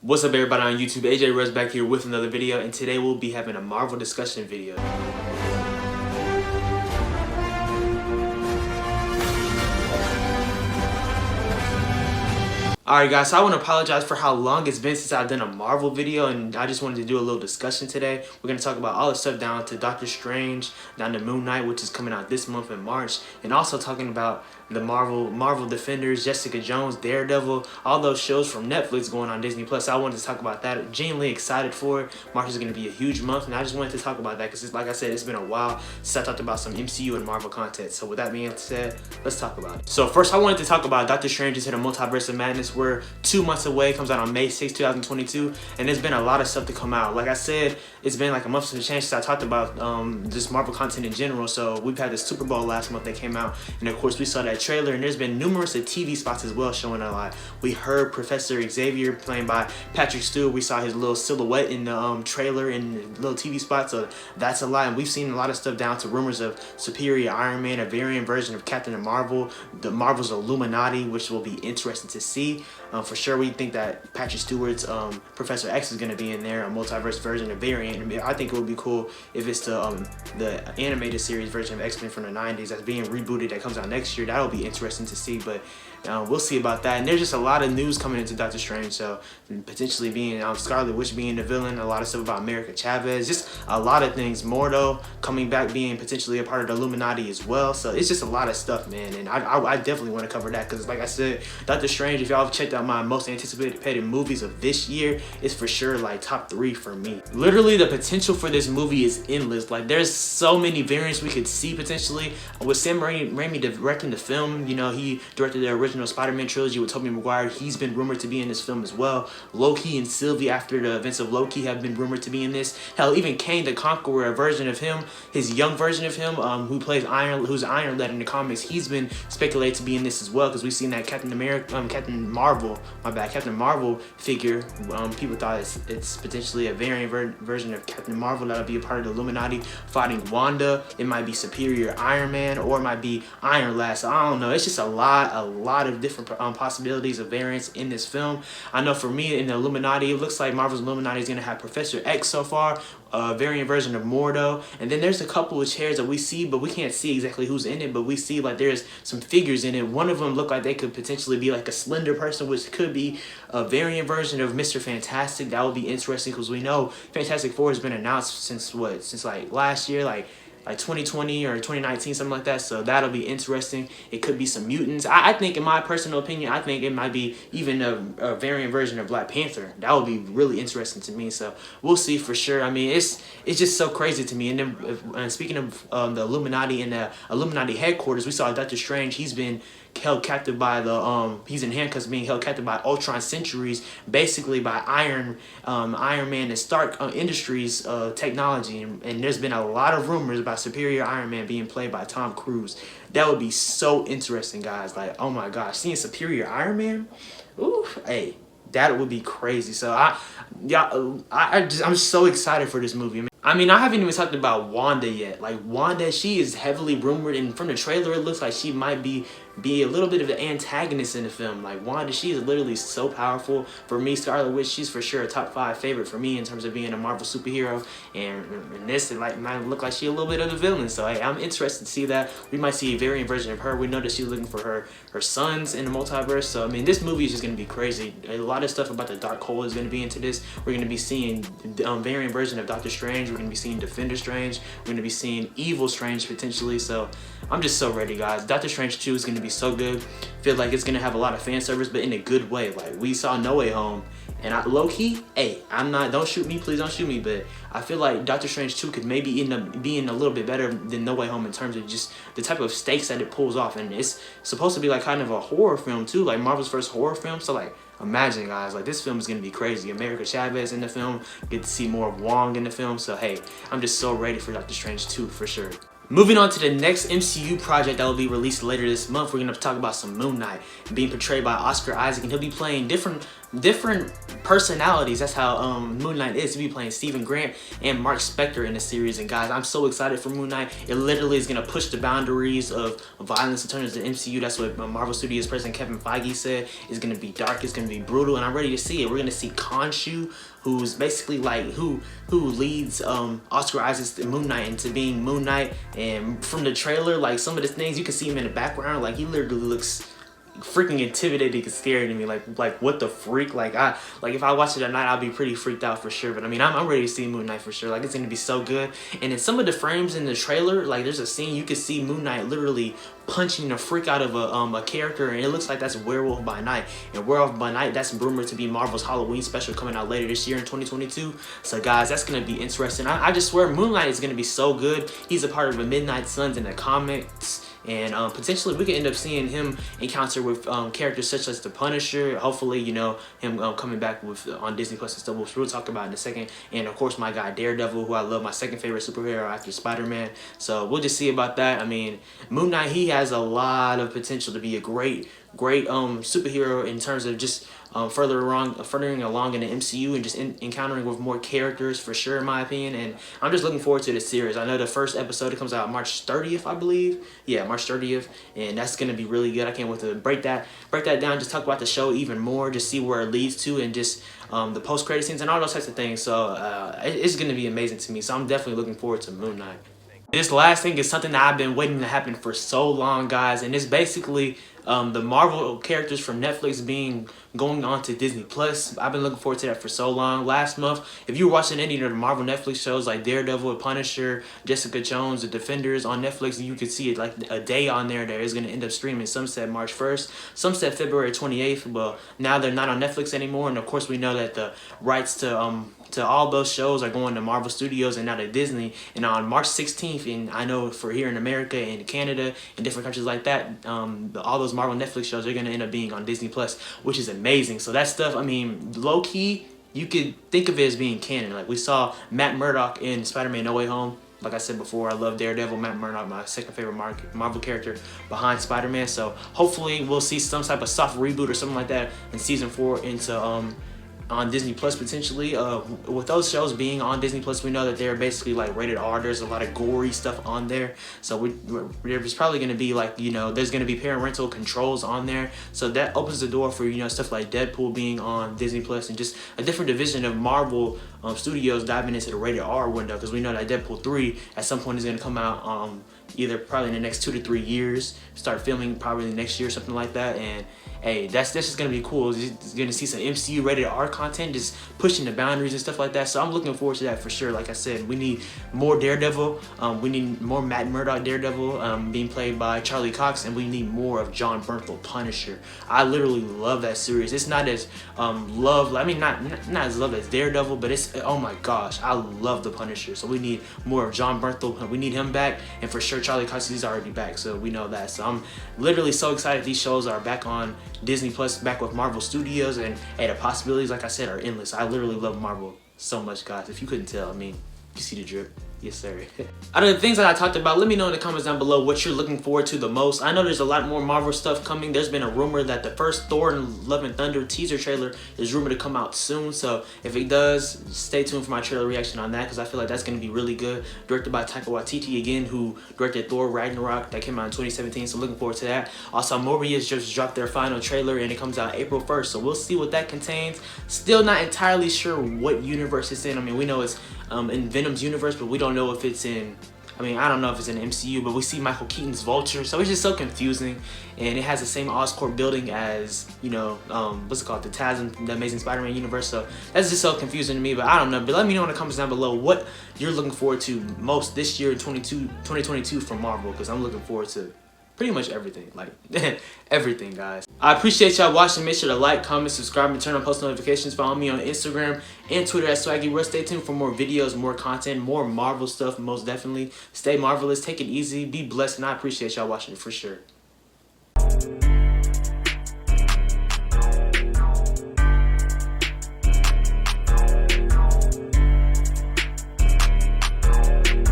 What's up everybody on YouTube? AJ Rez back here with another video, and today we'll be having a Marvel discussion video. Alright guys, so I want to apologize for how long it's been since I've done a Marvel video, and I just wanted to do a little discussion today. We're going to talk about all the stuff down to Doctor Strange, down to Moon Knight, which is coming out this month in March, and also talking about the Marvel Defenders, Jessica Jones, Daredevil, all those shows from Netflix going on Disney Plus. So I wanted to talk about that. Genuinely excited for it. March is going to be a huge month, and I just wanted to talk about that because, like I said, it's been a while since I talked about some MCU and Marvel content. So with that being said, let's talk about it. So first, I wanted to talk about Doctor Strange into the Multiverse of Madness. We're 2 months away. It comes out on May 6, 2022, and there's been a lot of stuff to come out. Like I said, it's been like a month since change since I talked about just Marvel content in general. So we've had the Super Bowl last month that came out, and of course we saw that trailer, and there's been numerous TV spots as well showing a lot. We heard Professor Xavier playing by Patrick Stewart. We saw his little silhouette in the trailer and the little TV spot, so that's a lot. And we've seen a lot of stuff down to rumors of Superior Iron Man, a variant version of Captain Marvel, the Marvel's Illuminati, which will be interesting to see. For sure, we think that Patrick Stewart's ProfessorX is going to be in there, a multiverse version of variant. I think it would be cool if it's the animated series version of X-Men from the 90s that's being rebooted that comes out next year. That'll be interesting to see, but we'll see about that. And there's just a lot of news coming into Doctor Strange, so potentially being Scarlet Witch being the villain, a lot of stuff about America Chavez, just a lot of things. Mordo coming back being potentially a part of the Illuminati as well. So it's just a lot of stuff, man, and I definitely want to cover that because, like I said, Doctor Strange, if y'all have checked out my most anticipated movies of this year, it's for sure like top 3 for me. Literally, the potential for this movie is endless. Like, there's so many variants we could see potentially. With Sam Raimi directing the film, you know, he directed the original Spider-Man trilogy with Tobey Maguire. He's been rumored to be in this film as well. Loki and Sylvie, after the events of Loki, have been rumored to be in this. Hell, even Kang the Conqueror, a version of him, his young version of him, who's Iron Lad in the comics, he's been speculated to be in this as well, because we've seen that Captain Marvel figure. People thought it's potentially a variant version of Captain Marvel that'll be a part of the Illuminati fighting Wanda. It might be Superior Iron Man, or it might be Iron Lad. So I don't know. It's just a lot of different possibilities of variants in this film. I know for me, in the Illuminati, it looks like Marvel's Illuminati is going to have Professor X so far, a variant version of Mordo, and then there's a couple of chairs that we see, but we can't see exactly who's in it, but we see like there's some figures in it. One of them look like they could potentially be like a slender person, which could be a variant version of Mr. Fantastic. That would be interesting because we know Fantastic Four has been announced since like last year, like 2020 or 2019, something like that. So that'll be interesting. It could be some mutants. I think, in my personal opinion, I think it might be even a variant version of Black Panther. That would be really interesting to me. So we'll see for sure. I mean, it's just so crazy to me. And then speaking of the Illuminati and the Illuminati headquarters, we saw Doctor Strange. He's been held captive by he's in handcuffs, being held captive by Ultron Centuries, basically by Iron Man and Stark Industries technology, and there's been a lot of rumors about Superior Iron Man being played by Tom Cruise. That would be so interesting, guys. Like, oh my gosh, seeing Superior Iron Man, ooh, hey, that would be crazy. So I'm so excited for this movie. I mean, I haven't even talked about Wanda yet. Like, Wanda, she is heavily rumored, and from the trailer, it looks like she might be a little bit of the antagonist in the film. Like, Wanda, she is literally so powerful. For me, Scarlet Witch, she's for sure a top 5 favorite for me in terms of being a Marvel superhero, and this might look like she a little bit of the villain. So hey, I'm interested to see that. We might see a variant version of her. We know that she's looking for her sons in the multiverse. So I mean, this movie is just going to be crazy. A lot of stuff about the Dark Hole is going to be into this. We're going to be seeing variant version of Doctor Strange. We're going to be seeing Defender Strange. We're going to be seeing Evil Strange potentially. So I'm just so ready, guys. Doctor Strange 2 is going to be so good. Feel like it's going to have a lot of fan service, but in a good way. Like, we saw No Way Home, and low-key, hey, don't shoot me, please don't shoot me, but I feel like Doctor Strange 2 could maybe end up being a little bit better than No Way Home in terms of just the type of stakes that it pulls off. And it's supposed to be like kind of a horror film too, like Marvel's first horror film. So like, imagine, guys, like, this film is going to be crazy. America Chavez in the film, get to see more of Wong in the film. So hey, I'm just so ready for Doctor Strange 2 for sure. Moving on to the next MCU project that will be released later this month, we're going to talk about some Moon Knight being portrayed by Oscar Isaac, and he'll be playing different different personalities. That's how Moon Knight is. To be playing Stephen Grant and Mark Spector in the series. And guys, I'm so excited for Moon Knight. It literally is going to push the boundaries of violence in terms of the MCU. That's what Marvel Studios president Kevin Feige said. It's going to be dark, it's going to be brutal, and I'm ready to see it. We're going to see Khonshu, who's basically like who leads Oscar Isaac's Moon Knight into being Moon Knight. And from the trailer, like some of the things you can see him in the background, like he literally looks freaking intimidating and scary to me. Like what the freak? Like if I watch it at night, I'll be pretty freaked out for sure. But I mean, I'm ready to see Moon Knight for sure. Like it's gonna be so good. And in some of the frames in the trailer, like there's a scene you can see Moon Knight literally punching the freak out of a character, and it looks like that's Werewolf by Night. And Werewolf by Night, that's rumored to be Marvel's Halloween special coming out later this year in 2022. So guys, that's gonna be interesting. I just swear Moon Knight is gonna be so good. He's a part of the Midnight Suns in the comics. And potentially we could end up seeing him encounter with characters such as the Punisher. Hopefully, you know, him coming back with on Disney Plus and stuff, which we'll talk about in a second. And of course, my guy Daredevil, who I love, my second favorite superhero after Spider-Man. So we'll just see about that. I mean, Moon Knight, he has a lot of potential to be a great superhero in terms of just furthering along in the MCU and just encountering with more characters for sure, in my opinion. And I'm just looking forward to the series. I know the first episode comes out March 30th, I believe. Yeah, March 30th, and that's gonna be really good. I can't wait to break that down, just talk about the show even more, just see where it leads to, and just the post-credit scenes and all those types of things. So it's gonna be amazing to me. So I'm definitely looking forward to Moon Knight. This last thing is something that I've been waiting to happen for so long, guys, and it's basically the Marvel characters from Netflix going on to Disney Plus. I've been looking forward to that for so long. Last month, if you were watching any of the Marvel Netflix shows like Daredevil, Punisher, Jessica Jones, The Defenders on Netflix, you could see it like a day on there that is going to end up streaming. Some said March 1st, some said February 28th. Well, now they're not on Netflix anymore, and of course we know that the rights to all those shows are going to Marvel Studios and now to Disney. And on March 16th, and I know for here in America and Canada and different countries like that, all those Marvel Netflix shows are going to end up being on Disney Plus, which is amazing. So that stuff, I mean, low-key, you could think of it as being canon. Like we saw Matt Murdock in Spider-Man No Way Home. Like I said before, I love Daredevil. Matt Murdock, my second favorite Marvel character behind Spider-Man. So hopefully we'll see some type of soft reboot or something like that in season 4 into on Disney Plus potentially. With those shows being on Disney Plus, we know that they're basically like rated R. There's a lot of gory stuff on there, so there's probably going to be like, you know, there's going to be parental controls on there, so that opens the door for, you know, stuff like Deadpool being on Disney Plus and just a different division of Marvel Studios diving into the rated R window, because we know that Deadpool 3 at some point is going to come out either probably in the next 2 to 3 years, start filming probably next year, something like that. And hey, that's just gonna be cool. You're gonna see some MCU rated R content, just pushing the boundaries and stuff like that. So I'm looking forward to that for sure. Like I said, we need more Daredevil. We need more Matt Murdock Daredevil being played by Charlie Cox, and we need more of John Bernthal Punisher. I literally love that series. It's not as loved. I mean, not as loved as Daredevil, but it's, oh my gosh, I love the Punisher. So we need more of John Bernthal. We need him back, and for sure Charlie Cox, he's already back. So we know that. So I'm literally so excited these shows are back on Disney Plus, back with Marvel Studios, and hey, the possibilities, like I said, are endless. I literally love Marvel so much, guys. If you couldn't tell, I mean, you see the drip. Yes, sir. Out of the things that I talked about, let me know in the comments down below what you're looking forward to the most. I know there's a lot more Marvel stuff coming. There's been a rumor that the first Thor and Love and Thunder teaser trailer is rumored to come out soon. So if it does, stay tuned for my trailer reaction on that, because I feel like that's going to be really good. Directed by Taika Waititi again, who directed Thor Ragnarok. That came out in 2017, so looking forward to that. Also, Morbius just dropped their final trailer, and it comes out April 1st. So we'll see what that contains. Still not entirely sure what universe it's in. I mean, we know it's in Venom's universe, but we don't know if it's in, I mean, I don't know if it's in the MCU, but we see Michael Keaton's Vulture, so it's just so confusing. And it has the same Oscorp building as, you know, what's it called, the Taz and the Amazing Spider-Man universe. So that's just so confusing to me, but I don't know. But let me know in the comments down below what you're looking forward to most this year in 2022 from Marvel, because I'm looking forward to pretty much everything, like everything, guys. I appreciate y'all watching. Make sure to like, comment, subscribe, and turn on post notifications. Follow me on Instagram and Twitter at SwaggyWorld. Stay tuned for more videos, more content, more Marvel stuff, most definitely. Stay marvelous, take it easy, be blessed, and I appreciate y'all watching for sure.